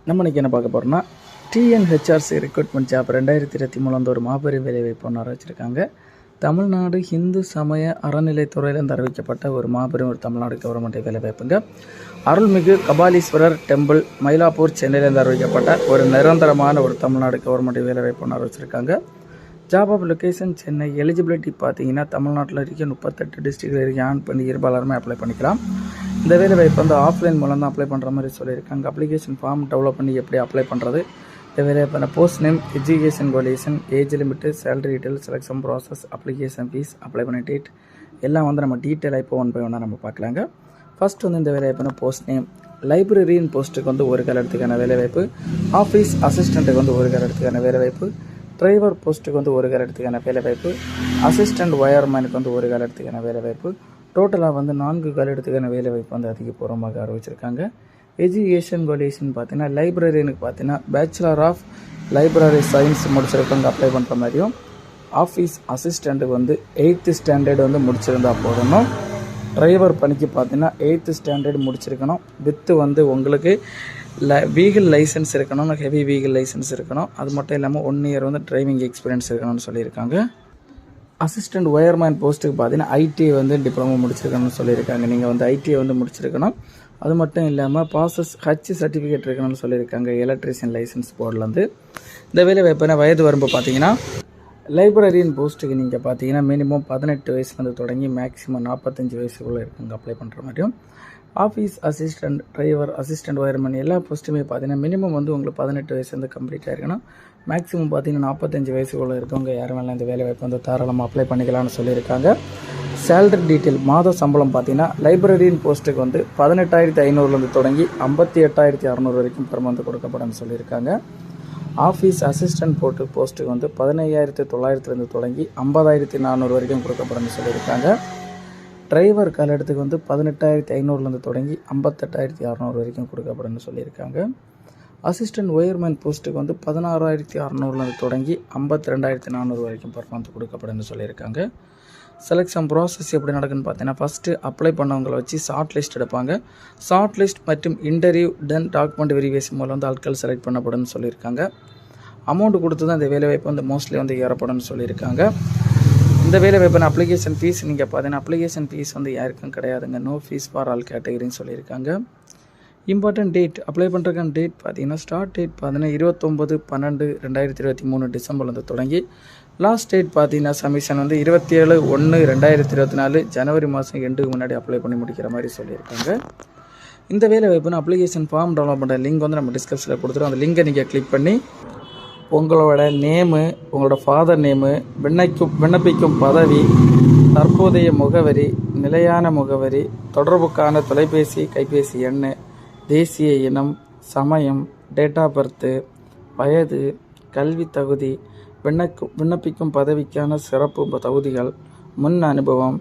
நம்ம இன்றைக்கி என்ன பார்க்க போகிறோம்னா டிஎன்ஹெச்ஆர்சி ரெக்ரூட்மெண்ட் ஜாப் 2023 வந்து ஒரு மாபெரும் வேலைவாய்ப்பு ஒன்று அறிவிச்சிருக்காங்க. தமிழ்நாடு இந்து சமய அறநிலைத்துறையிலேருந்து அறிவிக்கப்பட்ட ஒரு மாபெரும் ஒரு தமிழ்நாடு கவர்மெண்ட் வேலைவாய்ப்புங்க. அருள்மிகு கபாலீஸ்வரர் டெம்பிள் மயிலாப்பூர் சென்னையிலேருந்து அறிவிக்கப்பட்ட ஒரு நிரந்தரமான ஒரு தமிழ்நாடு கவர்மெண்ட் வேலைவாய்ப்பு ஒன்று அறிவிச்சிருக்காங்க. Job of location Chennai. Eligibility பார்த்தீங்கன்னா தமிழ்நாட்டில் இருக்க 38 டிஸ்ட்ரிக்டில் இருக்க ஆண் பெண் இருபாலருமே அப்ளை பண்ணிக்கலாம். இந்த வேலை வாய்ப்பு வந்து ஆஃப்லைன் மூலம் தான் அப்ளை பண்ணுற மாதிரி சொல்லியிருக்காங்க. அப்ளிகேஷன் ஃபார்ம் டெவலப் பண்ணி எப்படி அப்ளை பண்ணுறது, இந்த வேலை வாய்ப்பான post name, education qualification, age limit, salary detail, selection process, application fees, apply பண்ண டேட் எல்லாம் வந்து நம்ம டீட்டெயிலாக இப்போ 1 by 1 நம்ம பார்க்கலாங்க. ஃபர்ஸ்ட் வந்து இந்த வேலை வாய்ப்பான போஸ்ட் நேம். லைப்ரரியின் போஸ்ட்டுக்கு வந்து ஒரு காலத்துக்கான வேலைவாய்ப்பு. ஆஃபீஸ் அசிஸ்டண்ட்டுக்கு வந்து ஒரு காலத்துக்கான வேலைவாய்ப்பு. டிரைவர் போஸ்ட்டுக்கு வந்து ஒரு காலத்துக்கான வேலைவாய்ப்பு. அசிஸ்டண்ட் ஒயர்மேனுக்கு வந்து ஒரு காலத்துக்கான வேலைவாய்ப்பு. டோட்டலாக வந்து 4 காலத்துக்கான வேலைவாய்ப்பு வந்து அதிகபூர்வமாக அறிவிச்சிருக்காங்க. எஜுகேஷன் குவாலிஃபிகேஷன் பார்த்தீங்கன்னா லைப்ரரியனுக்கு பார்த்தீங்கன்னா பேச்சுலர் ஆஃப் லைப்ரரி சயின்ஸ் முடிச்சிருக்கவங்க அப்ளை பண்ணுற மாதிரியும், ஆஃபீஸ் அசிஸ்டண்ட்டுக்கு வந்து 8th ஸ்டாண்டர்ட் வந்து முடிச்சிருந்தா போடணும். டிரைவர் பணிக்கு பார்த்தீங்கன்னா 8th ஸ்டாண்டர்ட் முடிச்சிருக்கணும். வித்து வந்து உங்களுக்கு வீகல் லைசன்ஸ் இருக்கணும், ஹெவி வீகல் லைசன்ஸ் இருக்கணும். அது மட்டும் இல்லாமல் 1 year வந்து டிரைவிங் எக்ஸ்பீரியன்ஸ் இருக்கணும்னு சொல்லியிருக்காங்க. அசிஸ்டண்ட் ஒயர்மேன் போஸ்ட்டுக்கு பார்த்தீங்கன்னா ஐடிஐ வந்து டிப்ளமோ முடிச்சிருக்கணும்னு சொல்லியிருக்காங்க. நீங்கள் வந்து ஐடிஐ வந்து முடிச்சிருக்கணும். அது மட்டும் இல்லாமல் பாசஸ் ஹச் சர்டிஃபிகேட் இருக்கணும்னு சொல்லியிருக்காங்க எலக்ட்ரிஷியன் லைசன்ஸ் போர்ட்லேருந்து. இந்த வேலை வாய்ப்பான வயது வரம்பு பார்த்தீங்கன்னா லைப்ரரியன் போஸ்ட்டுக்கு நீங்கள் பார்த்தீங்கன்னா மினிமம் 18 வயசுலேருந்து தொடங்கி மேக்ஸிமம் 45 வயசுக்குள்ளே இருக்குங்க அப்ளை பண்ணுற மாதிரியும். Office assistant, driver, assistant wireman எல்லா போஸ்ட்டுமே பார்த்தீங்கன்னா மினிமம் வந்து உங்களுக்கு 18 வயசுலேருந்து கம்ப்ளீட் ஆகிருக்கணும். மேக்ஸிமம் பார்த்தீங்கன்னா 45 வயசுக்குள்ளே இருக்கவங்க யாரும் வேணாலும் இந்த வேலை வாய்ப்பு வந்து தாராளமாக அப்ளை பண்ணிக்கலாம்னு சொல்லியிருக்காங்க. சேலரி டீட்டெயில், மாத சம்பளம் பார்த்தீங்கன்னா லைப்ரரியன் போஸ்ட்டுக்கு வந்து 18,500 தொடங்கி 58,600 வரைக்கும் பெர் மந்த் கொடுக்கப்படும் சொல்லியிருக்காங்க. ஆஃபீஸ் அசிஸ்டன்ட் போஸ்ட்டுக்கு வந்து 15,900 தொடங்கி 50,400 வரைக்கும் கொடுக்கப்படும் சொல்லியிருக்காங்க. டிரைவர் காலத்துக்கு வந்து 18,500 தொடங்கி 58,600 வரைக்கும் கொடுக்கப்படும் சொல்லியிருக்காங்க. அசிஸ்டன்ட் ஒயர்மேன் போஸ்ட்டுக்கு வந்து 16,600 தொடங்கி 52,400 வரைக்கும் பெர் மந்த் கொடுக்கப்படும் சொல்லியிருக்காங்க. செலெக்ஷன் ப்ராசஸ் எப்படி நடக்குன்னு பார்த்தீங்கன்னா ஃபஸ்ட்டு அப்ளை பண்ணவங்களை வச்சு ஷார்ட் லிஸ்ட் எடுப்பாங்க. ஷார்ட் லிஸ்ட் மற்றும் இன்டர்வியூ தென் டாக்குமெண்ட் வெரிஃபிகேஷன் மூலம் வந்து ஆட்கள் செலக்ட் பண்ணப்படும்னு சொல்லியிருக்காங்க. அமௌண்ட் கொடுத்து தான் இந்த வேலைவாய்ப்பு வந்து மோஸ்ட்லி வந்து ஏறப்படும்னு சொல்லியிருக்காங்க. இந்த வேலை வாய்ப்பான அப்ளிகேஷன் ஃபீஸ் நீங்கள் பார்த்தீங்கன்னா அப்ளிகேஷன் ஃபீஸ் வந்து யாருக்கும் கிடையாதுங்க. நோ ஃபீஸ் ஃபார் ஆல் கேட்டகரின்னு சொல்லியிருக்காங்க. இம்பார்ட்டன்ட் டேட் அப்ளை பண்ணுறதுக்கான டேட் பார்த்தீங்கன்னா ஸ்டார்ட் டேட் பார்த்தீங்கன்னா 29/12/2023 டிசம்பர்லேருந்து தொடங்கி லாஸ்ட் டேட் பார்த்தீங்கன்னா சமிஷன் வந்து 27/1/2024 ஜனவரி மாதம் எண்டுக்கு முன்னாடி அப்ளை பண்ணி முடிக்கிற மாதிரி சொல்லியிருக்காங்க. இந்த வேலை வாய்ப்புன்னு அப்ளிகேஷன் ஃபார்ம் டவுன்லோட் பண்ணுற லிங்க் வந்து நம்ம டிஸ்கிரிப்ஷனில் கொடுத்துருவோம். அந்த லிங்கை நீங்கள் கிளிக் பண்ணி உங்களோட நேமு, உங்களோட ஃபாதர் நேமு, விண்ணப்பிக்கும் பதவி, தற்போதைய முகவரி, நிலையான முகவரி, தொடர்புக்கான தொலைபேசி கைபேசி எண், தேசிய இனம், சமயம், டேட் ஆஃப் பர்த்து, வயது, கல்வி தகுதி, விண்ணப்பிக்கும் பதவிக்கான சிறப்பு தகுதிகள், முன் அனுபவம்,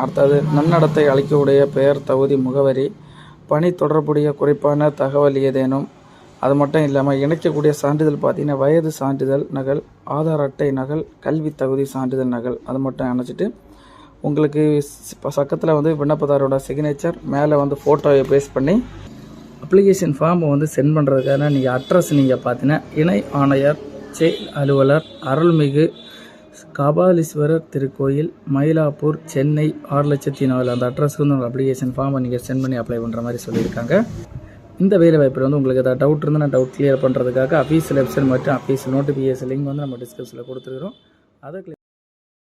அடுத்தது நன்னடத்தை அளிக்கக்கூடிய பெயர், தகுதி, முகவரி, பணி தொடர்புடைய குறிப்பான தகவல் ஏதேனும், அது மட்டும் இல்லாமல் இணைக்கக்கூடிய சான்றிதழ் பார்த்தீங்கன்னா வயது சான்றிதழ் நகல், ஆதார் அட்டை நகல், கல்வி தகுதி சான்றிதழ் நகல், அது மட்டும் அணைச்சிட்டு உங்களுக்கு பக்கத்தில் வந்து விண்ணப்பதாரோட சிக்னேச்சர், மேலே வந்து ஃபோட்டோவை பேஸ்ட் பண்ணி அப்ளிகேஷன் ஃபார்மை வந்து சென்ட் பண்ணுறதுக்கான நீங்கள் அட்ரஸ் நீங்கள் பார்த்தீங்கன்னா இணை ஆணையர் செயல் அலுவலர் அருள்மிகு கபாலீஸ்வரர் திருக்கோயில் மயிலாப்பூர் சென்னை 6,04,000 அந்த அட்ரஸ்க்கு வந்து உங்கள் அப்ளிகேஷன் ஃபார்மை நீங்கள் சென்ட் பண்ணி அப்ளை பண்ணுற மாதிரி சொல்லியிருக்காங்க. இந்த வேலை வாய்ப்பில் வந்து உங்களுக்கு ஏதாவது டவுட் இருந்தால் நான் டவுட் கிளியர் பண்ணுறதுக்காக அஃபீஷியல் வெப்சைட் மற்றும் அஃபீஷியல் நோட்டிஃபிகேஷன் லிங்க் வந்து நம்ம டிஸ்கிரிப்ஷனில் கொடுத்துருக்கிறோம். அதை